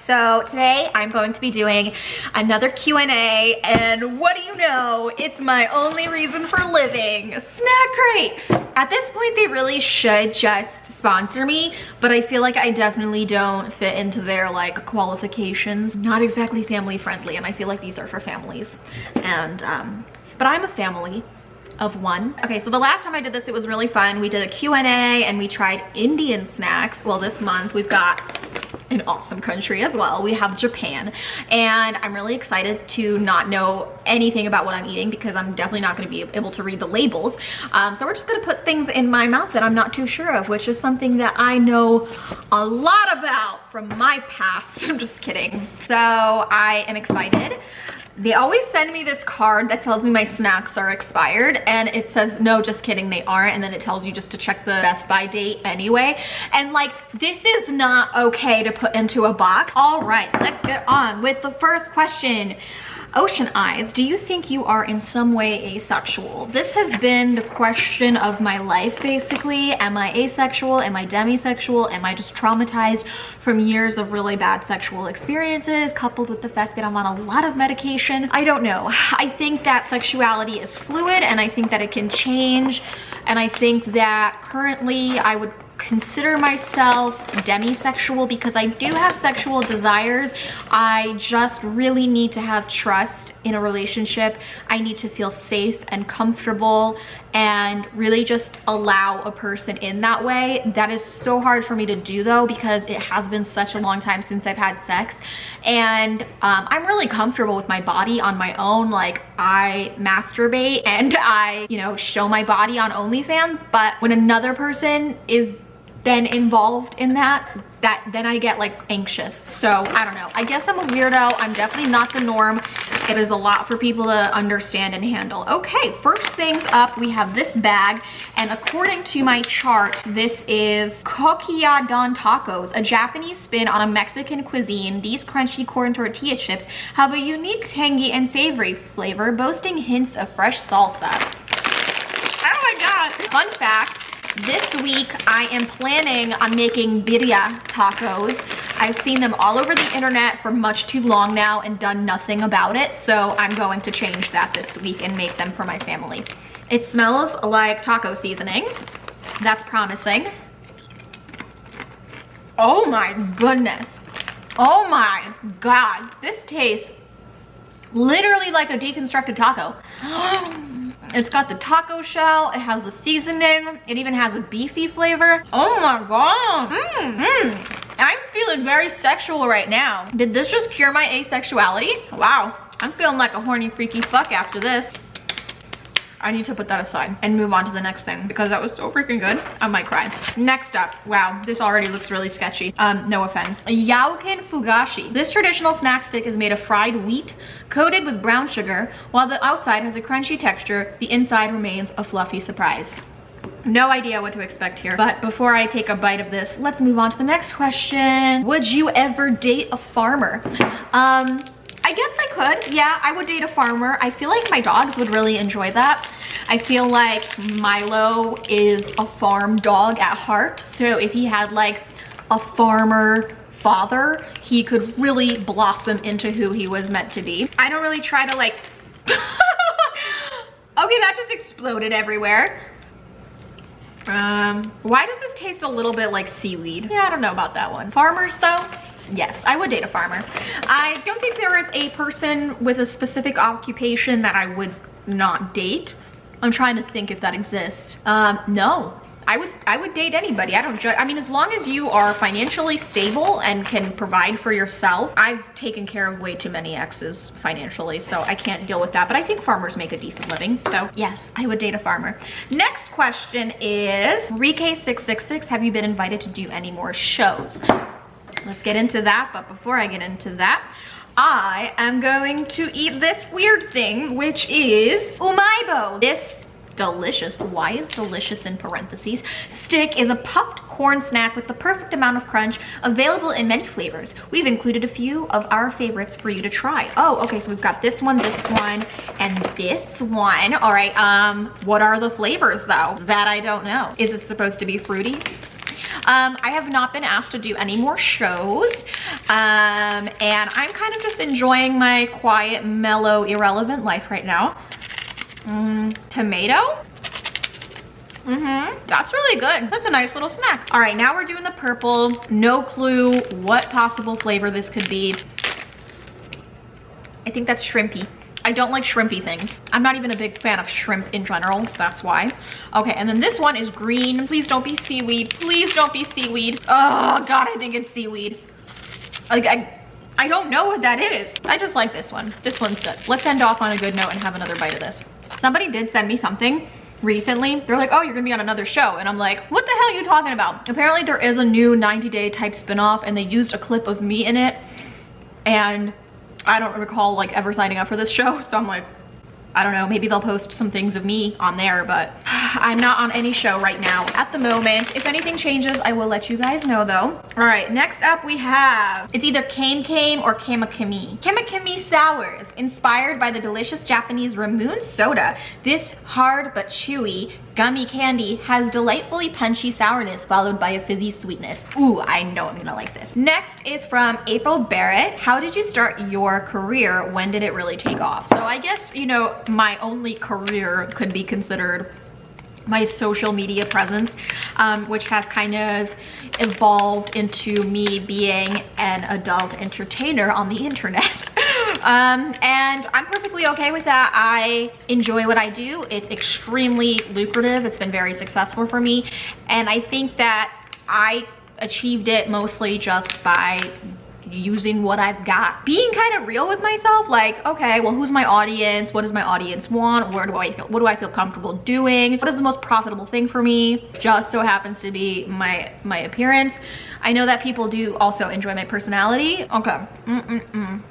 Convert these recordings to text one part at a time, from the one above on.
So today I'm going to be doing another Q&A, and what do you know? It's my only reason for living. Snack Crate. At this point, they really should just sponsor me, but I feel like I definitely don't fit into their like qualifications. Not exactly family friendly, and I feel like these are for families. And but I'm a family of one. Okay, so the last time I did this, it was really fun. We did a Q&A and we tried Indian snacks. Well, this month we've got an awesome country as well. We have Japan, and I'm really excited to not know anything about what I'm eating because I'm definitely not going to be able to read the labels. So we're just going to put things in my mouth that I'm not too sure of, which is something that I know a lot about from my past. I'm just kidding. So I am excited. They always send me this card that tells me my snacks are expired, and it says, no, just kidding, they aren't. And then it tells you just to check the Best By date anyway. And like, this is not okay to put into a box. All right, let's get on with the first question. Ocean Eyes, do you think you are in some way asexual? This has been the question of my life, basically. Am I asexual? Am I demisexual? Am I just traumatized from years of really bad sexual experiences, coupled with the fact that I'm on a lot of medication? I don't know. I think that sexuality is fluid, and I think that it can change. And I think that currently I would consider myself demisexual because I do have sexual desires. I just really need to have trust in a relationship. I need to feel safe and comfortable and really just allow a person in that way. That is so hard for me to do though, because it has been such a long time since I've had sex, and I'm really comfortable with my body on my own. Like, I masturbate and I, you know, show my body on OnlyFans, but when another person is then involved in that, then I get like anxious. So I don't know, I guess I'm a weirdo. I'm definitely not the norm. It is a lot for people to understand and handle. Okay, first things up, we have this bag, and according to my chart, this is Kokiya Don Tacos, a Japanese spin on a Mexican cuisine. These crunchy corn tortilla chips have a unique tangy and savory flavor, boasting hints of fresh salsa. Oh my god. Fun fact, this week I am planning on making birria tacos. I've seen them all over the internet for much too long now and done nothing about it, so I'm going to change that this week and make them for my family. It smells like taco seasoning. That's promising. Oh my goodness. Oh my god. This tastes literally like a deconstructed taco. It's got the taco shell, it has the seasoning, it even has a beefy flavor. Oh my god. I'm feeling very sexual right now. Did this just cure my asexuality? Wow, I'm feeling like a horny freaky fuck after this. I need to put that aside and move on to the next thing because that was so freaking good. I might cry. Next up, wow, this already looks really sketchy. No offense. Yao Kin Fugashi. This traditional snack stick is made of fried wheat coated with brown sugar. While the outside has a crunchy texture, the inside remains a fluffy surprise. No idea what to expect here, but before I take a bite of this, let's move on to the next question. Would you ever date a farmer? I guess I could. Yeah, I would date a farmer. I feel like my dogs would really enjoy that. I feel like Milo is a farm dog at heart. So if he had like a farmer father, he could really blossom into who he was meant to be. I don't really try to like, okay, that just exploded everywhere. Why does this taste a little bit like seaweed? Yeah, I don't know about that one. Farmers though? Yes, I would date a farmer. I don't think there is a person with a specific occupation that I would not date. I'm trying to think if that exists. No, I would date anybody. I don't judge. I mean, as long as you are financially stable and can provide for yourself. I've taken care of way too many exes financially, so I can't deal with that. But I think farmers make a decent living. So yes, I would date a farmer. Next question is, Rike666, have you been invited to do any more shows? Let's get into that, but before I get into that, I am going to eat this weird thing, which is umaibo. This delicious, why is delicious in parentheses, stick is a puffed corn snack with the perfect amount of crunch, available in many flavors. We've included a few of our favorites for you to try. Oh, okay, so we've got this one, and this one. All right, what are the flavors though? That I don't know. Is it supposed to be fruity? I have not been asked to do any more shows. And I'm kind of just enjoying my quiet, mellow, irrelevant life right now. Tomato. That's really good. That's a nice little snack. All right, now we're doing the purple. No clue what possible flavor this could be. I think that's shrimpy. I don't like shrimpy things. I'm not even a big fan of shrimp in general, so that's why. Okay, and then this one is green. Please don't be seaweed. Please don't be seaweed. Oh God, I think it's seaweed. Like, I don't know what that is. I just like this one. This one's good. Let's end off on a good note and have another bite of this. Somebody did send me something recently. They're like, oh, you're gonna be on another show. And I'm like, what the hell are you talking about? Apparently there is a new 90-day type spinoff and they used a clip of me in it. And I don't recall like ever signing up for this show. So I'm like, I don't know, maybe they'll post some things of me on there, but I'm not on any show right now at the moment. If anything changes, I will let you guys know though. All right, next up we have, it's either Kame or Kimmy. Kimmy Sowers, inspired by the delicious Japanese Ramoon soda. This hard but chewy gummy candy has delightfully punchy sourness followed by a fizzy sweetness. Ooh, I know I'm gonna like this. Next is from April Barrett. How did you start your career? When did it really take off? So I guess, you know, my only career could be considered my social media presence, which has kind of evolved into me being an adult entertainer on the internet. And I'm perfectly okay with that. I enjoy what I do. It's extremely lucrative. It's been very successful for me. And I think that I achieved it mostly just by using what I've got. Being kind of real with myself, like, okay, well, who's my audience? What does my audience want? What do I feel comfortable doing? What is the most profitable thing for me? Just so happens to be my appearance. I know that people do also enjoy my personality. Okay,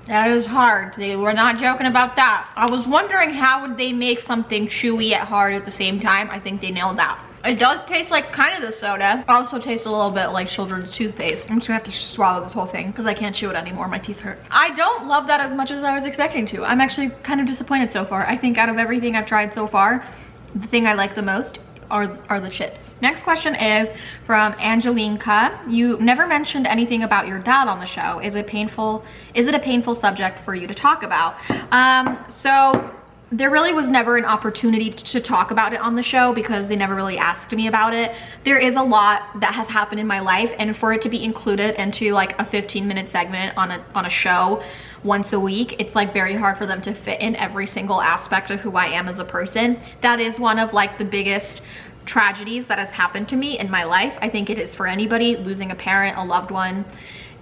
that is hard. They were not joking about that. I was wondering how would they make something chewy yet hard at the same time. I think they nailed that. It does taste like kind of the soda. It also tastes a little bit like children's toothpaste. I'm just gonna have to swallow this whole thing because I can't chew it anymore. My teeth hurt. I don't love that as much as I was expecting to. I'm actually kind of disappointed so far. I think out of everything I've tried so far, the thing I like the most are the chips. Next question is from Angelinka. You never mentioned anything about your dad on the show. Is it a painful subject for you to talk about? So there really was never an opportunity to talk about it on the show because they never really asked me about it. There is a lot that has happened in my life, and for it to be included into like a 15-minute segment on a show once a week, it's like very hard for them to fit in every single aspect of who I am as a person. That is one of like the biggest tragedies that has happened to me in my life. I think it is for anybody, losing a parent, a loved one.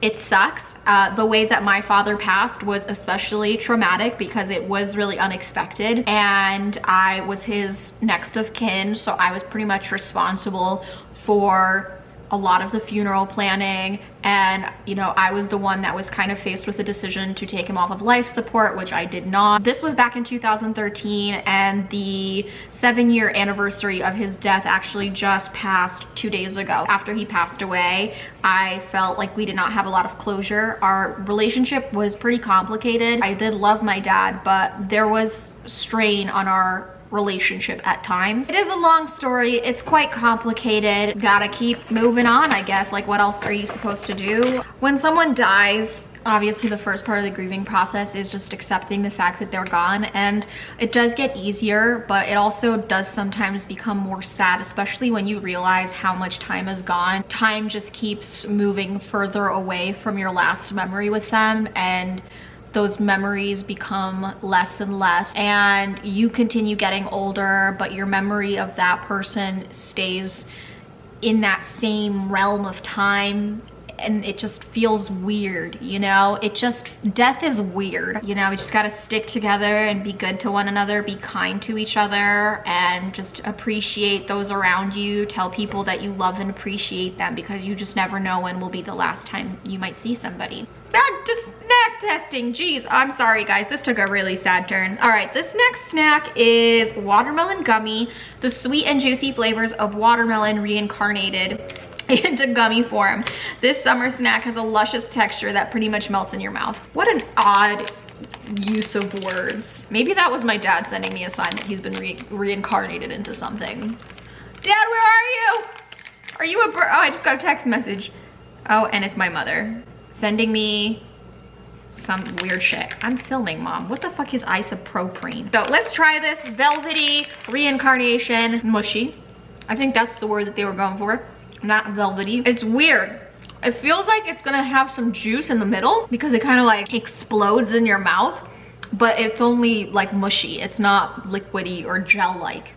It sucks. The way that my father passed was especially traumatic because it was really unexpected, and I was his next of kin, so I was pretty much responsible for a lot of the funeral planning, and you know, I was the one that was kind of faced with the decision to take him off of life support, which I did not. This was back in 2013, and the 7-year anniversary of his death actually just passed 2 days ago. After he passed away, I felt like we did not have a lot of closure. Our relationship was pretty complicated. I did love my dad, but there was strain on our relationship at times. It is a long story. It's quite complicated. Gotta keep moving on, I guess. Like, what else are you supposed to do? When someone dies, obviously the first part of the grieving process is just accepting the fact that they're gone, and it does get easier, but it also does sometimes become more sad, especially when you realize how much time has gone. Time just keeps moving further away from your last memory with them, and those memories become less and less, and you continue getting older, but your memory of that person stays in that same realm of time, and it just feels weird, you know? Death is weird, you know? We just gotta stick together and be good to one another, be kind to each other, and just appreciate those around you. Tell people that you love and appreciate them, because you just never know when will be the last time you might see somebody. Back to snack testing. Jeez, I'm sorry guys, this took a really sad turn. All right, this next snack is watermelon gummy, the sweet and juicy flavors of watermelon reincarnated into gummy form. This summer snack has a luscious texture that pretty much melts in your mouth. What an odd use of words. Maybe that was my dad sending me a sign that he's been reincarnated into something. Dad, where are you? Are you a bird? Oh, I just got a text message. Oh, and it's my mother sending me some weird shit. I'm filming, Mom. What the fuck is isoprene? So let's try this velvety reincarnation mushy. I think that's the word that they were going for, not velvety. It's weird. It feels like it's gonna have some juice in the middle because it kind of like explodes in your mouth, but it's only like mushy. It's not liquidy or gel-like.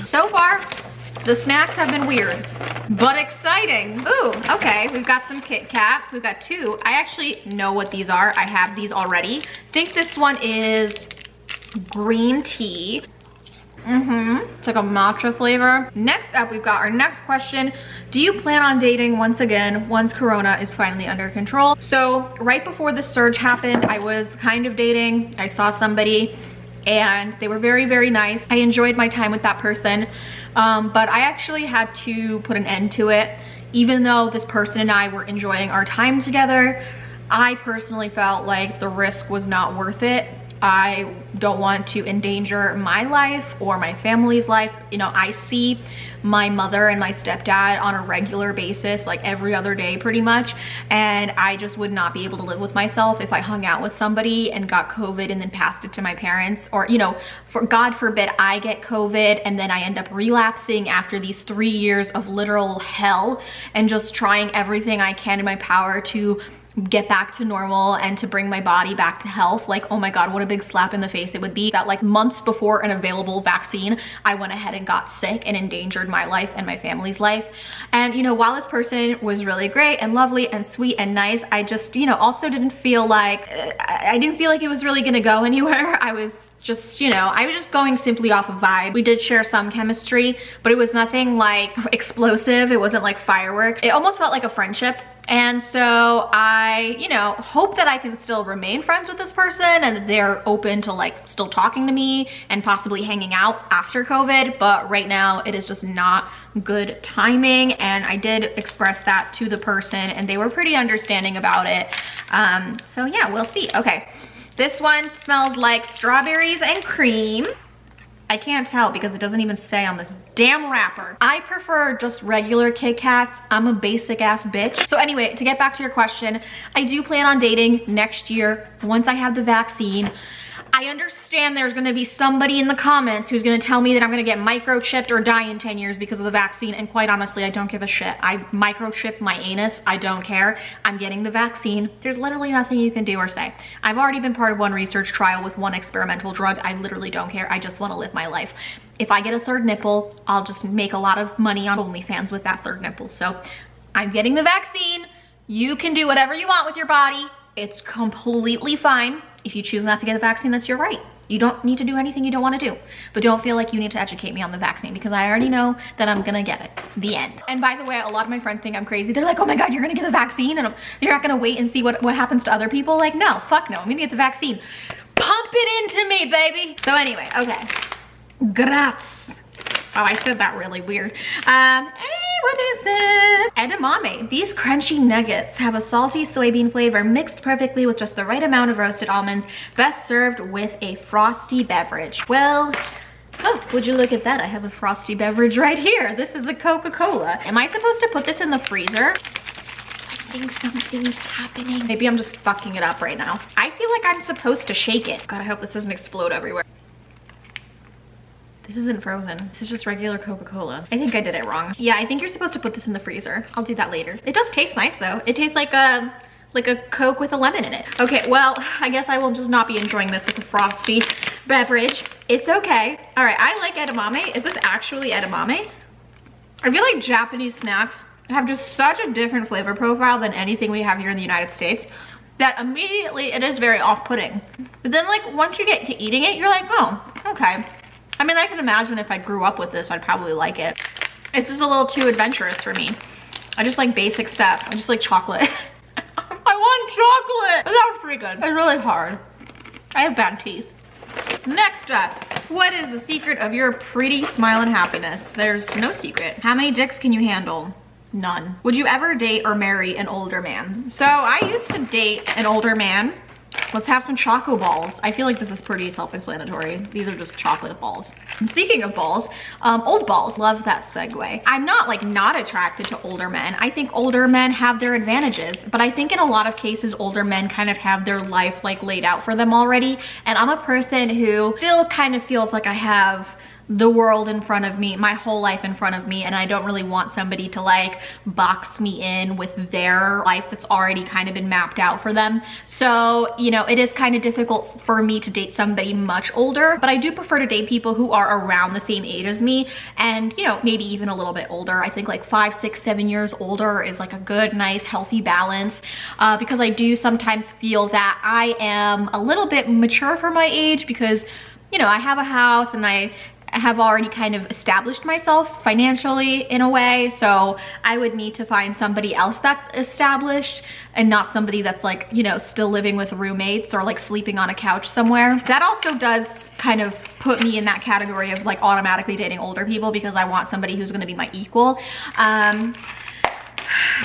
So far, the snacks have been weird, but exciting. Ooh, okay, we've got some Kit Kats. We've got two. I actually know what these are. I have these already. I think this one is green tea. It's like a matcha flavor. Next up, we've got our next question. Do you plan on dating once again once Corona is finally under control? So right before the surge happened, I was kind of dating. I saw somebody and they were very, very nice. I enjoyed my time with that person, but I actually had to put an end to it. Even though this person and I were enjoying our time together, I personally felt like the risk was not worth it. I don't want to endanger my life or my family's life. You know, I see my mother and my stepdad on a regular basis, like every other day pretty much, and I just would not be able to live with myself if I hung out with somebody and got COVID and then passed it to my parents, or, you know, for God forbid I get COVID and then I end up relapsing after these 3 years of literal hell and just trying everything I can in my power to get back to normal and to bring my body back to health. Like, oh my God, what a big slap in the face it would be that like months before an available vaccine, I went ahead and got sick and endangered my life and my family's life. And, you know, while this person was really great and lovely and sweet and nice, I just, you know, also didn't feel like, I didn't feel like it was really gonna go anywhere. I was just, you know, I was just going simply off of vibe. We did share some chemistry, but it was nothing like explosive. It wasn't like fireworks. It almost felt like a friendship. And so I, you know, hope that I can still remain friends with this person and that they're open to like still talking to me and possibly hanging out after COVID. But right now it is just not good timing. And I did express that to the person and they were pretty understanding about it. So yeah, we'll see. Okay. This one smells like strawberries and cream. I can't tell because it doesn't even say on this damn wrapper. I prefer just regular Kit Kats. I'm a basic ass bitch. So anyway, to get back to your question, I do plan on dating next year once I have the vaccine. I understand there's gonna be somebody in the comments who's gonna tell me that I'm gonna get microchipped or die in 10 years because of the vaccine, and quite honestly, I don't give a shit. I microchipped my anus, I don't care. I'm getting the vaccine. There's literally nothing you can do or say. I've already been part of one research trial with one experimental drug. I literally don't care. I just wanna live my life. If I get a third nipple, I'll just make a lot of money on OnlyFans with that third nipple. So I'm getting the vaccine. You can do whatever you want with your body. It's completely fine. If you choose not to get the vaccine, that's your right. You don't need to do anything you don't want to do. But don't feel like you need to educate me on the vaccine because I already know that I'm gonna get it. The end. And by the way, a lot of my friends think I'm crazy. They're like, oh my God, you're gonna get the vaccine and you're not gonna wait and see what happens to other people? Like, no, fuck no, I'm gonna get the vaccine. Pump it into me, baby. So anyway, okay. Grazie. Oh, I said that really weird. What is this? Edamame. These crunchy nuggets have a salty soybean flavor mixed perfectly with just the right amount of roasted almonds, best served with a frosty beverage. Well, oh, would you look at that? I have a frosty beverage right here. This is a Coca-Cola. Am I supposed to put this in the freezer? I think something's happening. Maybe I'm just fucking it up right now. I feel like I'm supposed to shake it. God, I hope this doesn't explode everywhere. This isn't frozen. This is just regular Coca-Cola. I think I did it wrong. Yeah, I think you're supposed to put this in the freezer. I'll do that later. It does taste nice though. It tastes like a Coke with a lemon in it. Okay, well, I guess I will just not be enjoying this with a frosty beverage. It's okay. All right, I like edamame. Is this actually edamame? I feel like Japanese snacks have just such a different flavor profile than anything we have here in the United States that immediately it is very off-putting. But then like once you get to eating it, you're like, oh, okay. I mean, I can imagine if I grew up with this, I'd probably like it. It's just a little too adventurous for me. I just like basic stuff. I just like chocolate. I want chocolate. But that was pretty good. It's really hard. I have bad teeth. Next up, what is the secret of your pretty smile and happiness? There's no secret. How many dicks can you handle? None. Would you ever date or marry an older man? So I used to date an older man Let's have some choco balls. I feel like this is pretty self-explanatory. These are just chocolate balls. And speaking of balls, old balls. Love that segue. I'm not like not attracted to older men. I think older men have their advantages, but I think in a lot of cases, older men kind of have their life like laid out for them already. And I'm a person who still kind of feels like I have the world in front of me, my whole life in front of me, and I don't really want somebody to like box me in with their life that's already kind of been mapped out for them. So, you know, it is kind of difficult for me to date somebody much older, but I do prefer to date people who are around the same age as me and, you know, maybe even a little bit older. I think like 5, 6, 7 years older is like a good, nice, healthy balance because I do sometimes feel that I am a little bit mature for my age because, you know, I have a house and I have already kind of established myself financially in a way, so I would need to find somebody else that's established and not somebody that's like, you know, still living with roommates or like sleeping on a couch somewhere. That also does kind of put me in that category of like automatically dating older people because I want somebody who's going to be my equal.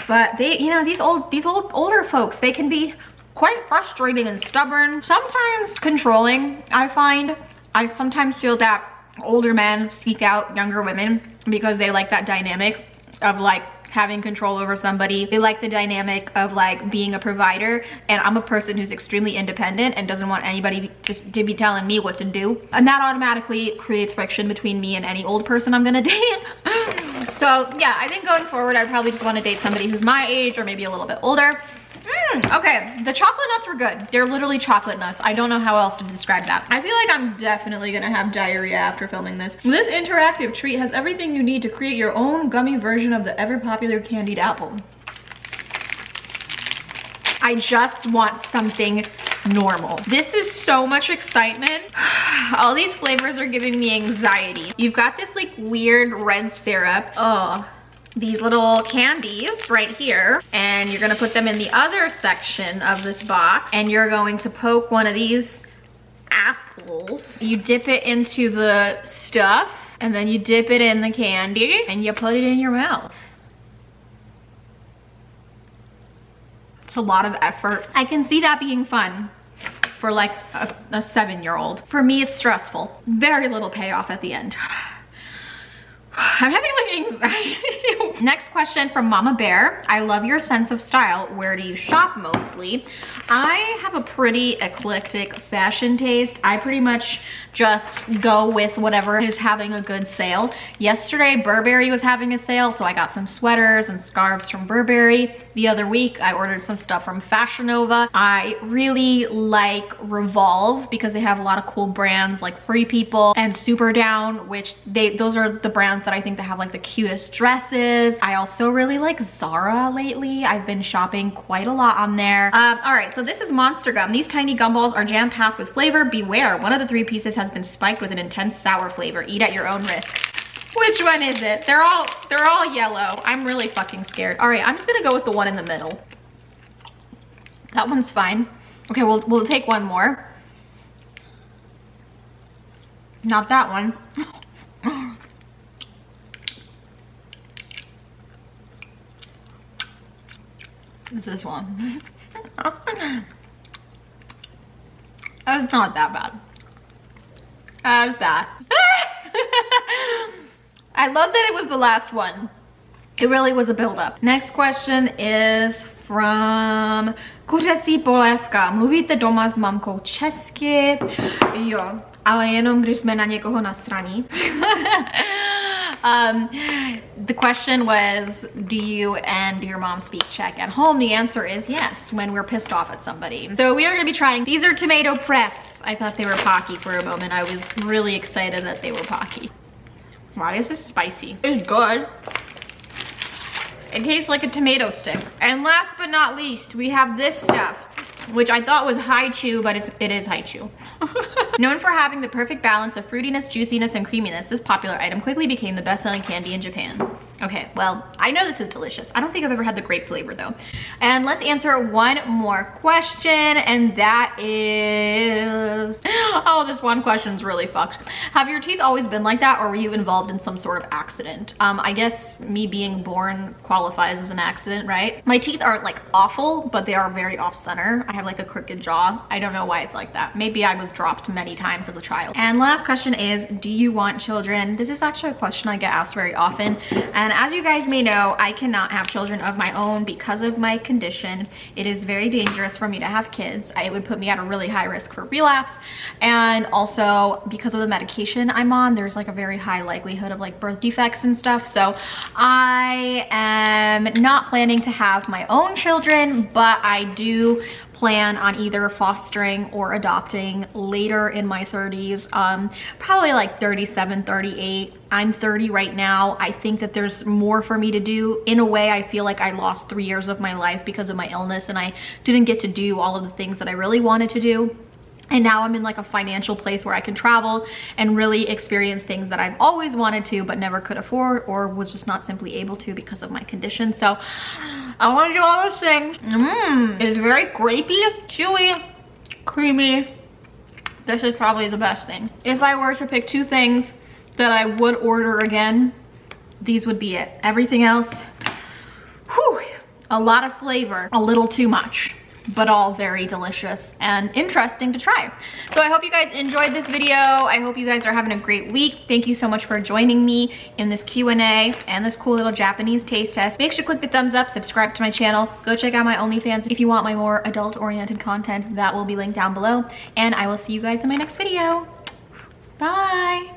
But they, you know, these older folks, they can be quite frustrating and stubborn, sometimes controlling. I sometimes feel that older men seek out younger women because they like that dynamic of like having control over somebody. They like the dynamic of like being a provider, and I'm a person who's extremely independent and doesn't want anybody to be telling me what to do, and that automatically creates friction between me and any old person I'm gonna date. So yeah, I think going forward I probably just want to date somebody who's my age or maybe a little bit older. Okay, the chocolate nuts were good. They're literally chocolate nuts. I don't know how else to describe that. I feel like I'm definitely gonna have diarrhea after filming this. This interactive treat has everything you need to create your own gummy version of the ever popular candied apple. I just want something normal. This is so much excitement. All these flavors are giving me anxiety. You've got this like weird red syrup. Oh. These little candies right here, and you're gonna put them in the other section of this box, and you're going to poke one of these apples. You dip it into the stuff, and then you dip it in the candy, and you put it in your mouth. It's a lot of effort. I can see that being fun for like a 7-year-old. For me, it's stressful. Very little payoff at the end. I'm having like anxiety. Next question from Mama Bear. I love your sense of style. Where do you shop mostly? I have a pretty eclectic fashion taste. I pretty much just go with whatever is having a good sale. Yesterday, Burberry was having a sale, so I got some sweaters and scarves from Burberry. The other week, I ordered some stuff from Fashion Nova. I really like Revolve because they have a lot of cool brands like Free People and Super Down, which those are the brands that I think that have like the cutest dresses. I also really like Zara lately. I've been shopping quite a lot on there. All right, so this is Monster Gum. These tiny gumballs are jam-packed with flavor. Beware, one of the 3 pieces has been spiked with an intense sour flavor. Eat at your own risk. Which one is it? They're all yellow. I'm really fucking scared. All right, I'm just gonna go with the one in the middle. That one's fine. Okay, we'll take one more. Not that one. It's this one. That's not that bad. That's bad. I love that it was the last one. It really was a build-up. Next question is from Kuřecí polévka. Mluvíte doma s mamkou česky? Jo, ale jenom když jsme na někoho nasraní. The question was, do you and your mom speak Czech at home? The answer is yes, when we're pissed off at somebody. So we are gonna be trying, these are tomato preps. I thought they were Pocky for a moment. I was really excited that they were Pocky. Why is this spicy? It's good. It tastes like a tomato stick. And last but not least, we have this stuff, which I thought was haichu, but it is haichu. Known for having the perfect balance of fruitiness, juiciness, and creaminess, this popular item quickly became the best-selling candy in Japan. Okay, well, I know this is delicious. I don't think I've ever had the grape flavor though. And let's answer one more question, and that is, oh, this one question's really fucked. Have your teeth always been like that, or were you involved in some sort of accident? I guess me being born qualifies as an accident, right? My teeth aren't like awful, but they are very off center. I have like a crooked jaw. I don't know why it's like that. Maybe I was dropped many times as a child. And last question is, do you want children? This is actually a question I get asked very often. And as you guys may know, I cannot have children of my own because of my condition. It is very dangerous for me to have kids. It would put me at a really high risk for relapse. And also because of the medication I'm on, there's like a very high likelihood of like birth defects and stuff. So I am not planning to have my own children, but I do plan on either fostering or adopting later in my 30s, probably like 37, 38. I'm 30 right now. I think that there's more for me to do. In a way, I feel like I lost 3 years of my life because of my illness, and I didn't get to do all of the things that I really wanted to do. And now I'm in like a financial place where I can travel and really experience things that I've always wanted to but never could afford, or was just not simply able to because of my condition. So I want to do all those things. It is very grapey, chewy, creamy. This is probably the best thing. If I were to pick 2 things that I would order again, these would be it. Everything else, whew, a lot of flavor, a little too much, but all very delicious and interesting to try. So I hope you guys enjoyed this video. I hope you guys are having a great week. Thank you so much for joining me in this Q&A and this cool little Japanese taste test. Make sure to click the thumbs up, subscribe to my channel, go check out my OnlyFans if you want my more adult-oriented content. That will be linked down below, and I will see you guys in my next video. Bye.